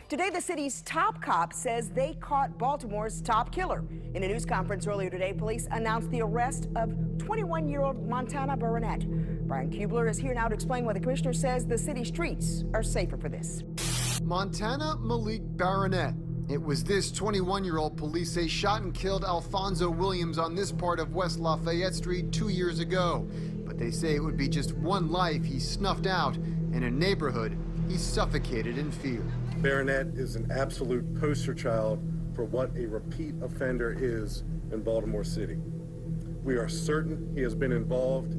Today, the city's top cop says they caught Baltimore's top killer. In a news conference earlier today, police announced the arrest of 21-year-old Montana Barronette. Brian Kubler is here now to explain why the commissioner says the city streets are safer for this. Montana Malik Barronette. It was this 21-year-old police say shot and killed Alfonso Williams on this part of West Lafayette Street 2 years ago. But they say it would be just one life he snuffed out in a neighborhood he suffocated in fear. Barronette is an absolute poster child for what a repeat offender is in Baltimore City. We are certain he has been involved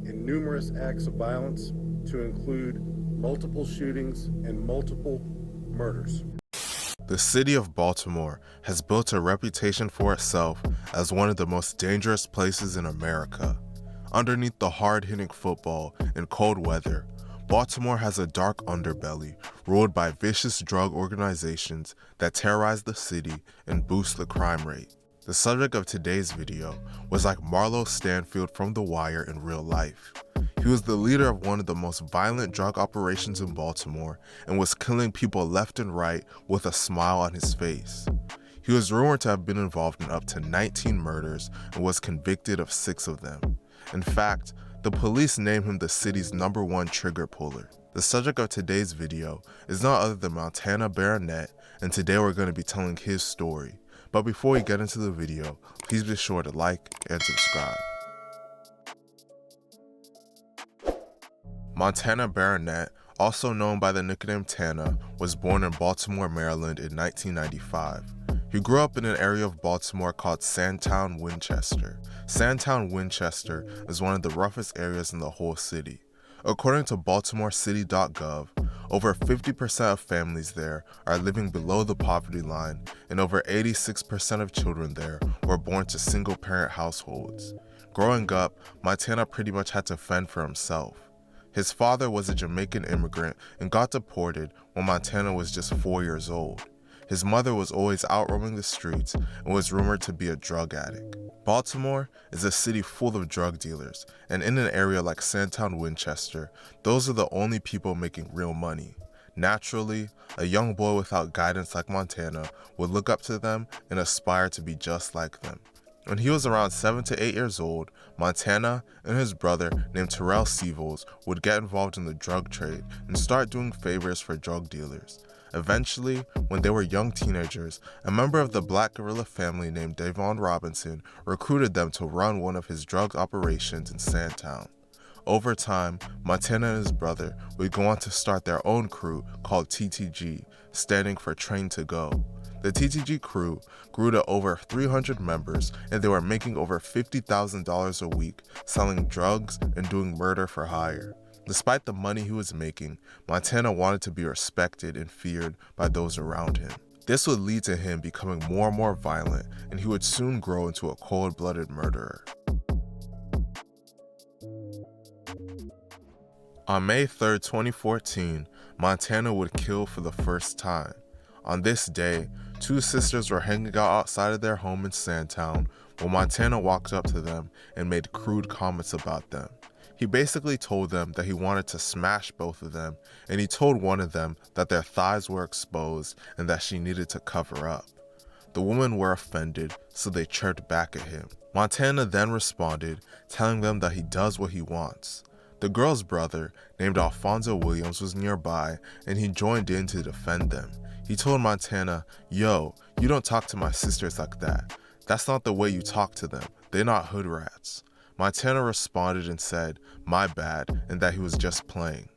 in numerous acts of violence, to include multiple shootings and multiple murders. The city of Baltimore has built a reputation for itself as one of the most dangerous places in America. Underneath the hard-hitting football and cold weather, Baltimore has a dark underbelly ruled by vicious drug organizations that terrorize the city and boost the crime rate. The subject of today's video was like Marlo Stanfield from The Wire in real life. He was the leader of one of the most violent drug operations in Baltimore and was killing people left and right with a smile on his face. He was rumored to have been involved in up to 19 murders and was convicted of 6 of them. In fact, the police named him the city's #1 trigger puller. The subject of today's video is none other than Montana Barronette, and today we're going to be telling his story. But before we get into the video, please be sure to like and subscribe. Montana Barronette, also known by the nickname Tana, was born in Baltimore, Maryland in 1995. He grew up in an area of Baltimore called Sandtown, Winchester. Sandtown, Winchester is one of the roughest areas in the whole city. According to BaltimoreCity.gov, over 50% of families there are living below the poverty line, and over 86% of children there were born to single-parent households. Growing up, Montana pretty much had to fend for himself. His father was a Jamaican immigrant and got deported when Montana was just 4 years old. His mother was always out roaming the streets and was rumored to be a drug addict. Baltimore is a city full of drug dealers, and in an area like Sandtown, Winchester, those are the only people making real money. Naturally, a young boy without guidance like Montana would look up to them and aspire to be just like them. When he was around 7 to 8 years old, Montana and his brother named Terrell Sevels would get involved in the drug trade and start doing favors for drug dealers. Eventually, when they were young teenagers, a member of the Black guerrilla family named Davon Robinson recruited them to run one of his drug operations in Sandtown. Over time, Montana and his brother would go on to start their own crew called TTG, standing for Train to Go. The TTG crew grew to over 300 members, and they were making over $50,000 a week selling drugs and doing murder for hire. Despite the money he was making, Montana wanted to be respected and feared by those around him. This would lead to him becoming more and more violent, and he would soon grow into a cold-blooded murderer. On May 3, 2014, Montana would kill for the first time. On this day, 2 sisters were hanging out outside of their home in Sandtown when Montana walked up to them and made crude comments about them. He basically told them that he wanted to smash both of them, and he told one of them that their thighs were exposed and that she needed to cover up. The women were offended, so they chirped back at him. Montana then responded, telling them that he does what he wants. The girl's brother, named Alfonso Williams, was nearby, and he joined in to defend them. He told Montana, "Yo, you don't talk to my sisters like that. That's not the way you talk to them. They're not hood rats." Montana responded and said, "My bad," and that he was just playing.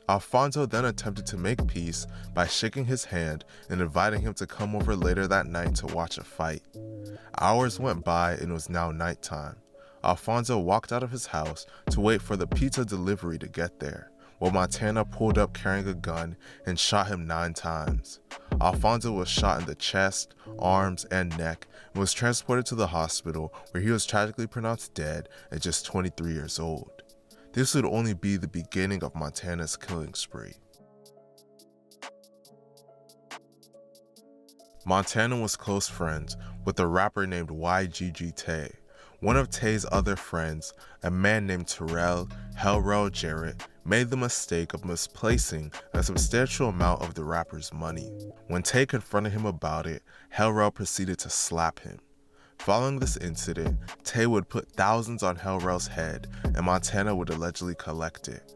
Alfonso then attempted to make peace by shaking his hand and inviting him to come over later that night to watch a fight. Hours went by and it was now nighttime. Alfonso walked out of his house to wait for the pizza delivery to get there, while Montana pulled up carrying a gun and shot him 9 times. Alfonso was shot in the chest, arms, and neck and was transported to the hospital, where he was tragically pronounced dead at just 23 years old. This would only be the beginning of Montana's killing spree. Montana was close friends with a rapper named YGG Tay. One of Tay's other friends, a man named Terrell Hellrell Jarrett, made the mistake of misplacing a substantial amount of the rapper's money. When Tay confronted him about it, Hellrell proceeded to slap him. Following this incident, Tay would put thousands on Hellrell's head, and Montana would allegedly collect it.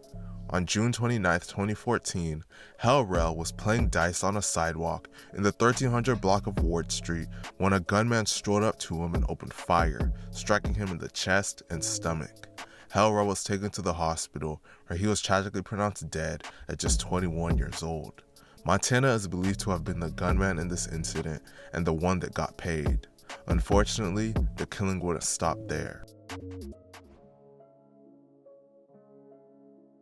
On June 29, 2014, Hellrell was playing dice on a sidewalk in the 1300 block of Ward Street when a gunman strode up to him and opened fire, striking him in the chest and stomach. Hellrell was taken to the hospital, where he was tragically pronounced dead at just 21 years old. Montana is believed to have been the gunman in this incident and the one that got paid. Unfortunately, the killing wouldn't stop there.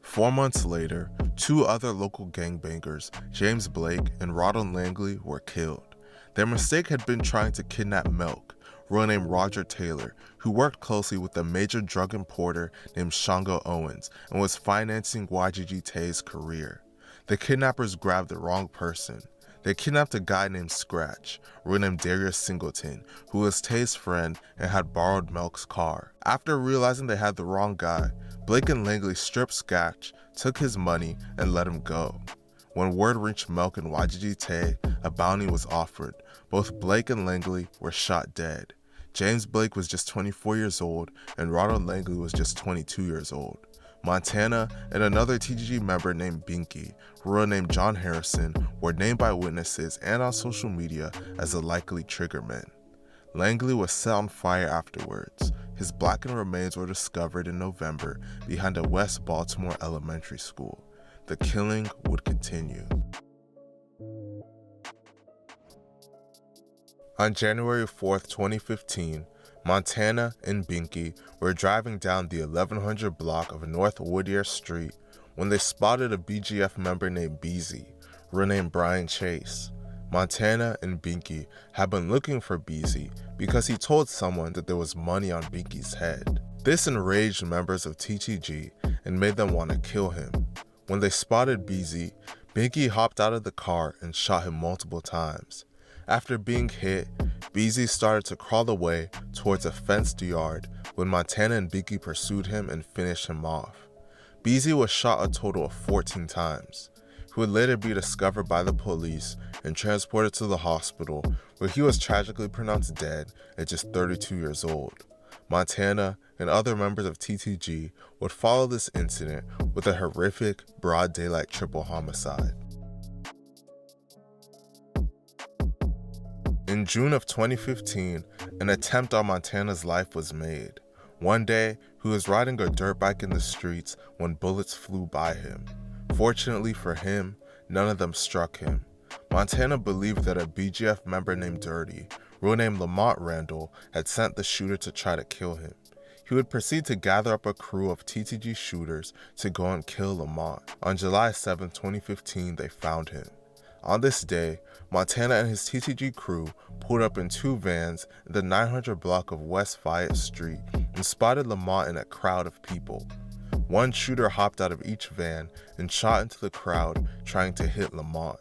4 months later, 2 other local gangbangers, James Blake and Ronald Langley, were killed. Their mistake had been trying to kidnap Milk, a real named Roger Taylor, who worked closely with a major drug importer named Shango Owens and was financing YGG Tay's career. The kidnappers grabbed the wrong person. They kidnapped a guy named Scratch, a real named Darius Singleton, who was Tay's friend and had borrowed Milk's car. After realizing they had the wrong guy, Blake and Langley stripped Scratch, took his money, and let him go. When word reached Milk and YGG Tay, a bounty was offered. Both Blake and Langley were shot dead. James Blake was just 24 years old, and Ronald Langley was just 22 years old. Montana and another TGG member named Binky, real named John Harrison, were named by witnesses and on social media as the likely triggermen. Langley was set on fire afterwards. His blackened remains were discovered in November behind a West Baltimore elementary school. The killing would continue. On January 4th, 2015, Montana and Binky were driving down the 1100 block of North Whittier Street when they spotted a BGF member named Beezy, renamed Brian Chase. Montana and Binky had been looking for Beezy because he told someone that there was money on Binky's head. This enraged members of TTG and made them want to kill him. When they spotted Beezy, Binky hopped out of the car and shot him multiple times. After being hit, Beezy started to crawl away towards a fenced yard when Montana and Binky pursued him and finished him off. Beezy was shot a total of 14 times. He would later be discovered by the police and transported to the hospital, where he was tragically pronounced dead at just 32 years old. Montana and other members of TTG would follow this incident with a horrific, broad daylight triple homicide. In June of 2015, an attempt on Montana's life was made. One day, he was riding a dirt bike in the streets when bullets flew by him. Fortunately for him, none of them struck him. Montana believed that a BGF member named Dirty, real name Lamont Randall, had sent the shooter to try to kill him. He would proceed to gather up a crew of TTG shooters to go and kill Lamont. On July 7, 2015, they found him. On this day, Montana and his TTG crew pulled up in 2 vans in the 900 block of West Fayette Street and spotted Lamont in a crowd of people. One shooter hopped out of each van and shot into the crowd, trying to hit Lamont.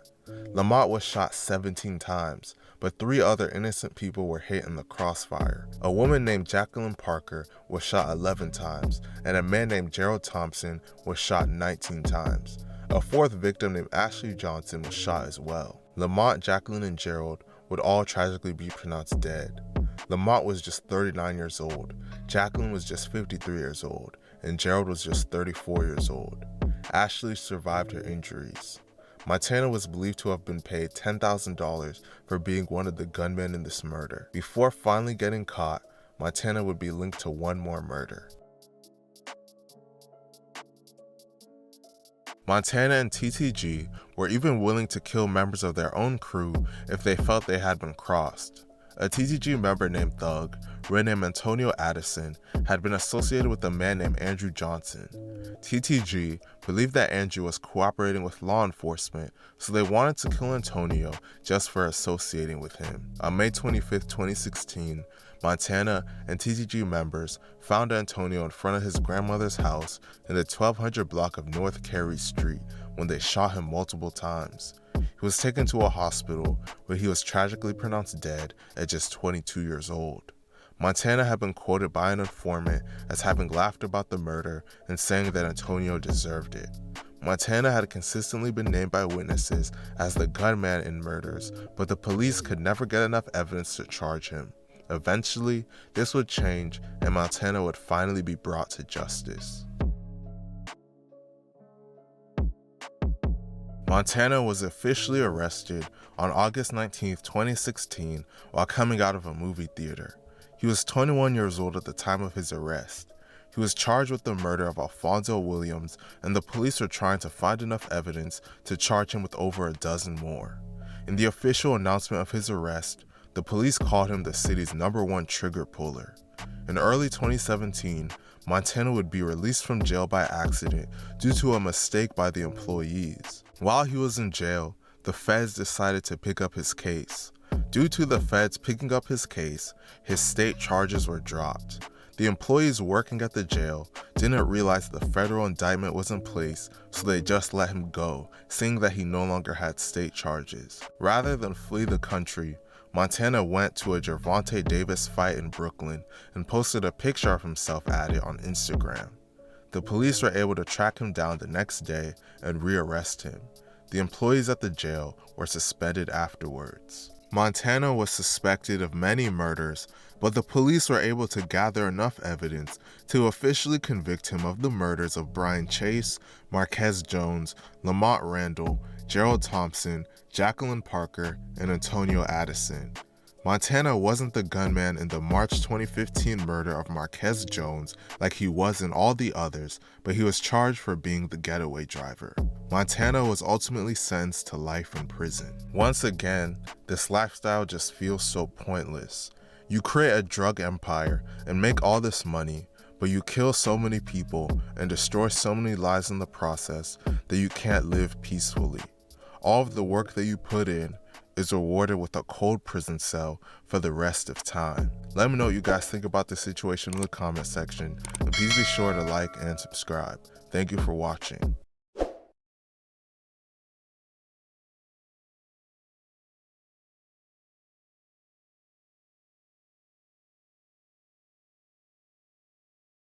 Lamont was shot 17 times, but 3 other innocent people were hit in the crossfire. A woman named Jacqueline Parker was shot 11 times, and a man named Gerald Thompson was shot 19 times. A 4th victim named Ashley Johnson was shot as well. Lamont, Jacqueline, and Gerald would all tragically be pronounced dead. Lamont was just 39 years old, Jacqueline was just 53 years old, and Gerald was just 34 years old. Ashley survived her injuries. Montana was believed to have been paid $10,000 for being one of the gunmen in this murder. Before finally getting caught, Montana would be linked to one more murder. Montana and TTG were even willing to kill members of their own crew if they felt they had been crossed. A TTG member named Thug, real name Antonio Addison, had been associated with a man named Andrew Johnson. TTG believed that Andrew was cooperating with law enforcement, so they wanted to kill Antonio just for associating with him. On May 25, 2016, Montana and TTG members found Antonio in front of his grandmother's house in the 1200 block of North Carey Street when they shot him multiple times. He was taken to a hospital where he was tragically pronounced dead at just 22 years old. Montana had been quoted by an informant as having laughed about the murder and saying that Antonio deserved it. Montana had consistently been named by witnesses as the gunman in murders, but the police could never get enough evidence to charge him. Eventually, this would change and Montana would finally be brought to justice. Montana was officially arrested on August 19, 2016, while coming out of a movie theater. He was 21 years old at the time of his arrest. He was charged with the murder of Alfonso Williams, and the police were trying to find enough evidence to charge him with over a dozen more. In the official announcement of his arrest, the police called him the city's #1 trigger puller. In early 2017, Montana would be released from jail by accident due to a mistake by the employees. While he was in jail, the feds decided to pick up his case. Due to the feds picking up his case, his state charges were dropped. The employees working at the jail didn't realize the federal indictment was in place, so they just let him go, saying that he no longer had state charges. Rather than flee the country, Montana went to a Gervonta Davis fight in Brooklyn and posted a picture of himself at it on Instagram. The police were able to track him down the next day and rearrest him. The employees at the jail were suspended afterwards. Montana was suspected of many murders, but the police were able to gather enough evidence to officially convict him of the murders of Brian Chase, Marquez Jones, Lamont Randall, Gerald Thompson, Jacqueline Parker, and Antonio Addison. Montana wasn't the gunman in the March 2015 murder of Marquez Jones like he was in all the others, but he was charged for being the getaway driver. Montana was ultimately sentenced to life in prison. Once again, this lifestyle just feels so pointless. You create a drug empire and make all this money, but you kill so many people and destroy so many lives in the process that you can't live peacefully. All of the work that you put in is rewarded with a cold prison cell for the rest of time. Let me know what you guys think about this situation in the comment section, and please be sure to like and subscribe. Thank you for watching.